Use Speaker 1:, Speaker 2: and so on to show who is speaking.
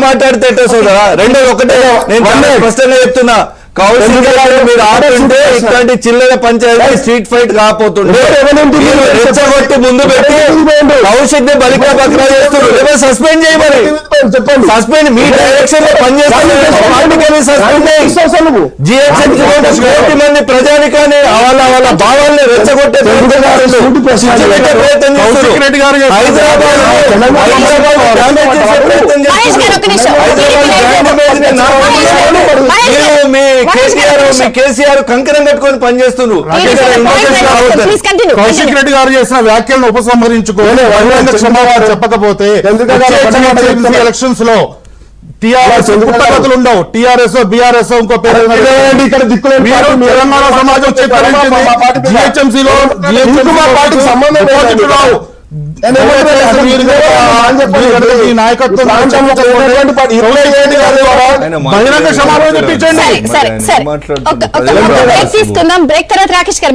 Speaker 1: మాట్లాడితే సోదరా రెండో ఒకటే నేను స్పష్టంగా చెప్తున్నా మీరు ఆడుతుంటే ఇట్లాంటి చిల్లర పంచాయతీ స్ట్రీట్ ఫైట్ కాకపోతుండే రెచ్చగొట్టి ముందు పెట్టి కౌశిక్ ని బలికా బక్రా చేస్తున్నారు సస్పెండ్ చేయమని చెప్పండి సస్పెండ్ మీ డైరెక్షన్ లో పనిచేస్తున్నారు కోటి మంది ప్రజానికాన్ని వాళ్ళ భావాల్ని రెచ్చగొట్టే ప్రయత్నం చేస్తున్నారు కేసీఆర్ కంకణం కట్టుకొని పనిచేస్తున్నారు.
Speaker 2: కౌశిక్ రెడ్డి గారు చేసిన వ్యాఖ్యలను ఉపసంహరించుకొని క్షమాపణ చెప్పకపోతే ఎలక్షన్స్ లో టీఆర్ఎస్ పుట్టగతులు ఉండవు. టీఆర్ఎస్ బీఆర్ఎస్ ఇంకో పేరు తెలంగాణ సమాజం జిహెచ్ఎంసీలో నాయకత్వం బహిరంగ క్షమాపణ చెప్పించండి.
Speaker 3: తీసుకుందాం బ్రేక్ తర్వాత రాకేష్ గారు